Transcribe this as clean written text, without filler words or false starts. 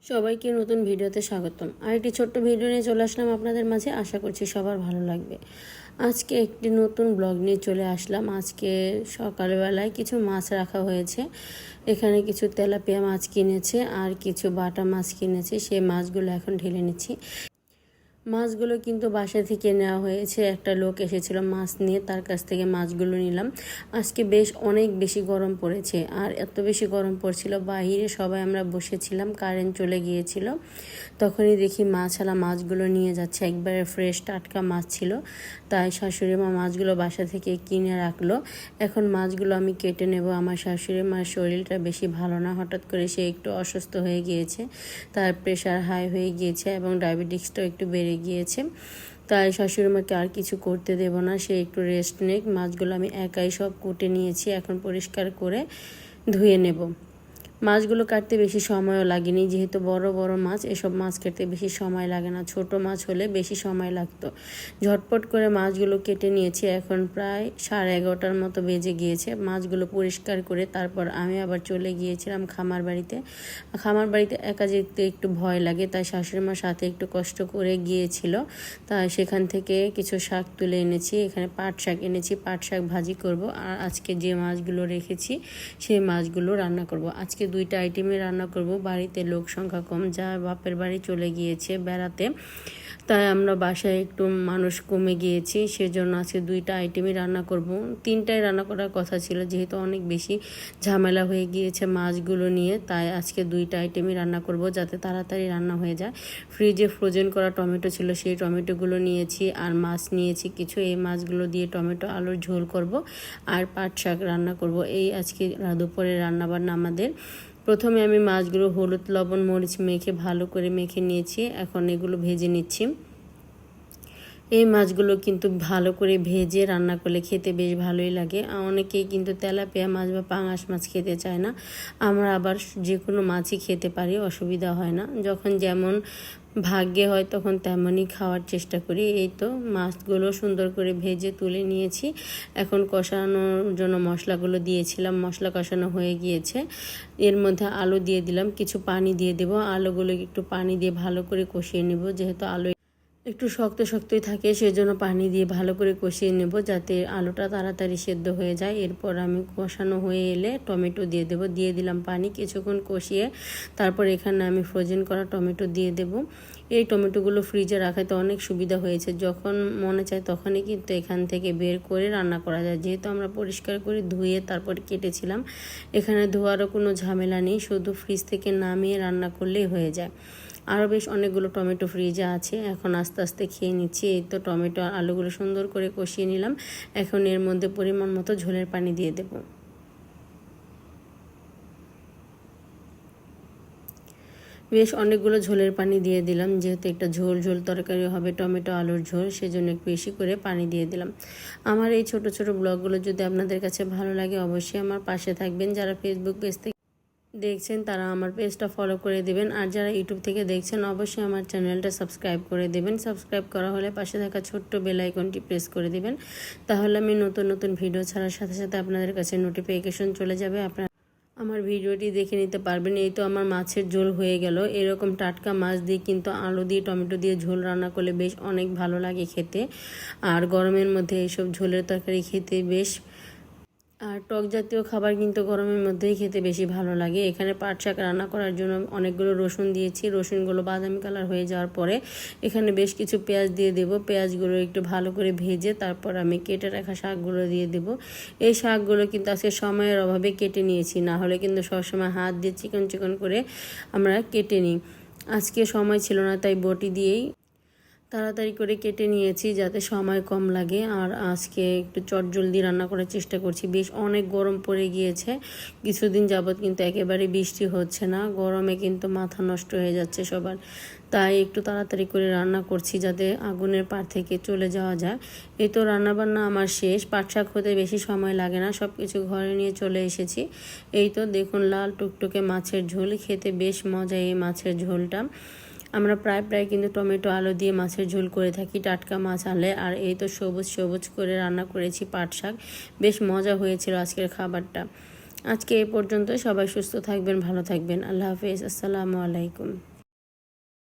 সবাইকে নতুন ভিডিওতে স্বাগতম। আরেকটি ছোট্ট ভিডিও নিয়ে চলে আসলাম আপনাদের মাঝে। আশা করছি সবার ভালো লাগবে। আজকে একটি নতুন ব্লগ নিয়ে চলে আসলাম। আজকে সকালবেলায় কিছু মাছ রাখা হয়েছে। এখানে কিছু তেলাপিয়া মাছ কিনেছে আর কিছু বাটা মাছ কিনেছে। সেই মাছগুলো এখন ঢেলে নিচ্ছি। মাছগুলো কিন্তু বাসা থেকে নেওয়া হয়েছে। একটা লোক এসেছিল মাছ নিয়ে, তার কাছ থেকে মাছগুলো নিলাম। আজকে অনেক বেশি গরম পড়েছে, আর এত বেশি গরম পড়ছিল, বাহিরে সবাই আমরা বসেছিলাম, কারেন্ট চলে গিয়েছিল। তখনই দেখি মাছওয়ালা মাছগুলো নিয়ে যাচ্ছে, একবারে ফ্রেশ টাটকা মাছ ছিল। তাই শাশুড়ি মা মাছগুলো বাসা থেকে কিনে রাখলো। এখন মাছগুলো আমি কেটে নেব। আমার শাশুড়ি মার শরীরটা বেশি ভালো না, হঠাৎ করে সে একটু অসুস্থ হয়ে গিয়েছে, তার প্রেশার হাই হয়ে গিয়েছে এবং ডায়াবেটিক্সটাও একটু বেড়ে গিয়েছে। তাই শাশুড়ি মাকে আর কিছু করতে দেব না, সে একটু রেস্ট নেক। মাছগুলো আমি একাই সব কুটে নিয়েছি, এখন পরিষ্কার করে ধুয়ে নেব। মাছগুলো কাটতে বেশি সময়ও লাগেনি, যেহেতু বড় বড় মাছ, এসব মাছ কাটতে বেশি সময় লাগে না। ছোট মাছ হলে বেশি সময় লাগতো। ঝটপট করে মাছগুলো কেটে নিয়েছি। এখন প্রায় 11:30টার মতো বেজে গিয়েছে। মাছগুলো পরিষ্কার করে তারপর আমি আবার চলে গিয়েছিলাম খামার বাড়িতে। খামার বাড়িতে একা যেতে একটু ভয় লাগে, তাই শাশুড়ি মার সাথে একটু কষ্ট করে গিয়েছিল। তাই সেখান থেকে কিছু শাক তুলে এনেছি। এখানে পাট শাক এনেছি, পাট শাক ভাজি করব। আর আজকে যে মাছগুলো রেখেছি সেই মাছগুলো রান্না করব। আজকে 2টা আইটেমে রান্না করব। বাড়িতে লোক সংখ্যা কম, যা বাপের বাড়ি চলে গিয়েছে বেড়াতে, তাই আমরা বাসায় একটু মানুষ কমে গিয়েছি, সেজন্য আজকে 2টা আইটেমই রান্না করব। 3টাই রান্না করার কথা ছিল, যেহেতু অনেক বেশি ঝামেলা হয়ে গিয়েছে মাছগুলো নিয়ে, তাই আজকে 2টা আইটেমই রান্না করব, যাতে তাড়াতাড়ি রান্না হয়ে যায়। ফ্রিজে ফ্রোজেন করা টমেটো ছিল, সেই টমেটোগুলো নিয়েছি, আর মাছ নিয়েছি কিছু। এই মাছগুলো দিয়ে টমেটো আলুর ঝোল করব আর পাট শাক রান্না করব। এই আজকে দুপুরের রান্নাবান্না আমাদের। প্রথমে আমি মাছগুলো হলুদ লবণ মরিচ মেখে ভালো করে মেখে নিয়েছি। এখন এগুলো ভেজে নিচ্ছি। এই মাছগুলো কিন্তু ভালো করে ভেজে রান্না করলে খেতে বেশ ভালোই লাগে। অনেকেই কিন্তু তেলাপিয়া মাছ বা পাঙাশ মাছ খেতে চায় না। আমরা আবার যে কোনো মাছই খেতে পারি, অসুবিধা হয় না। যখন যেমন ভাগ্যে হয় তখন তেমনই খাওয়ার চেষ্টা করি। এই তো মাছগুলো সুন্দর করে ভেজে তুলে নিয়েছি। এখন কষানোর জন্য মশলাগুলো দিয়েছিলাম, মশলা কষানো হয়ে গিয়েছে। এর মধ্যে আলু দিয়ে দিলাম, কিছু পানি দিয়ে দেব। আলুগুলো একটু পানি দিয়ে ভালো করে কষিয়ে নেব, যেহেতু আলু একটু শক্ত শক্তই থাকে, সেজন্য পানি দিয়ে ভালো করে কষিয়ে নেব, যাতে আলুটা তাড়াতাড়ি সেদ্ধ হয়ে যায়। এরপর আমি কষানো হয়ে এলে টমেটো দিয়ে দেব। দিয়ে দিলাম পানি, কিছুক্ষণ কষিয়ে তারপর এখানে আমি ফ্রোজেন করা টমেটো দিয়ে দেব। এই টমেটোগুলো ফ্রিজে রাখাতে অনেক সুবিধা হয়েছে, যখন মনে চায় তখনই কিন্তু এখান থেকে বের করে রান্না করা যায়। যেহেতু আমরা পরিষ্কার করে ধুয়ে তারপর কেটেছিলাম, এখানে ধোয়ারও কোনো ঝামেলা নেই, শুধু ফ্রিজ থেকে নামিয়ে রান্না করলেই হয়ে যায়। আরও বেশ অনেকগুলো টমেটো ফ্রিজে আছে, এখন আস্তে আস্তে খেয়ে নিচ্ছি। এই তো টমেটো আর আলুগুলো সুন্দর করে কষিয়ে নিলাম। এখন এর মধ্যে পরিমাণ মতো ঝোলের পানি দিয়ে দেব। বেশ অনেকগুলো ঝোলের পানি দিয়ে দিলাম, যেহেতু একটা ঝোল ঝোল তরকারি হবে, টমেটো আলুর ঝোল, সেজন্য একটু বেশি করে পানি দিয়ে দিলাম। আমার এই ছোট ছোট ব্লগগুলো যদি আপনাদের কাছে ভালো লাগে, অবশ্যই আমার পাশে থাকবেন। যারা ফেসবুক পেজ থেকে দেখছেন তারা আমার পেজটা ফলো করে দেবেন, আর যারা ইউটিউব থেকে দেখছেন অবশ্যই আমার চ্যানেলটা সাবস্ক্রাইব করে দেবেন। সাবস্ক্রাইব করা হলে পাশে থাকা ছোট্ট বেল আইকনটি প্রেস করে দেবেন, তাহলে আমি নতুন নতুন ভিডিও ছাড়ার সাথে সাথে আপনাদের কাছে নোটিফিকেশন চলে যাবে, আপনারা আমার ভিডিওটি দেখে নিতে পারবেন। এই তো আমার মাছের ঝোল হয়ে গেল। এরকম টাটকা মাছ দিয়ে কিন্তু আলু দিয়ে টমেটো দিয়ে ঝোল রান্না করলে বেশ অনেক ভালো লাগে খেতে। আর গরমের মধ্যে এইসব ঝোলের তরকারি খেতে বেশ, আর টক জাতীয় খাবার কিন্তু গরমের মধ্যেই খেতে বেশি ভালো লাগে। এখানে পাট শাক রান্না করার জন্য অনেকগুলো রসুন দিয়েছি। রসুনগুলো বাদামি কালার হয়ে যাওয়ার পরে এখানে বেশ কিছু পেঁয়াজ দিয়ে দেব। পেঁয়াজগুলো একটু ভালো করে ভেজে তারপর আমি কেটে রাখা শাকগুলো দিয়ে দেব। এই শাকগুলো কিন্তু আজকে সময়ের অভাবে কেটে নিয়েছি, না হলে কিন্তু সবসময় হাত দিয়ে চিকন চিকন করে আমরা কেটে নিই। আজকে সময় ছিল না, তাই বটি দিয়েই তাড়াতাড়ি করে কেটে নিয়েছি, যাতে সময় কম লাগে। আর আজকে একটু চটজলদি রান্না করার চেষ্টা করছি। বেশ অনেক গরম পড়ে গিয়েছে কিছুদিন যাবৎ, কিন্তু একেবারে বৃষ্টি হচ্ছে না। গরমে কিন্তু মাথা নষ্ট হয়ে যাচ্ছে সবার, তাই একটু তাড়াতাড়ি করে রান্না করছি, যাতে আগুনের পার থেকে চলে যাওয়া যায়। এই তো রান্নাবান্না আমার শেষ। পাট শাক হতে বেশি সময় লাগে না, সব কিছু ঘরে নিয়ে চলে এসেছি। এই তো দেখুন লাল টুকটুকে মাছের ঝোল, খেতে বেশ মজা এই মাছের ঝোলটা। আমরা প্রায় কিন্তু টমেটো আলু দিয়ে মাছের ঝোল করে থাকি টাটকা মাছ আনলে। আর এই তো সবুজ সবুজ করে রান্না করেছি পাট শাক, বেশ মজা হয়েছিল আজকের খাবারটা। আজকে এই পর্যন্ত। সবাই সুস্থ থাকবেন, ভালো থাকবেন। আল্লাহ হাফেজ, আসসালামু আলাইকুম।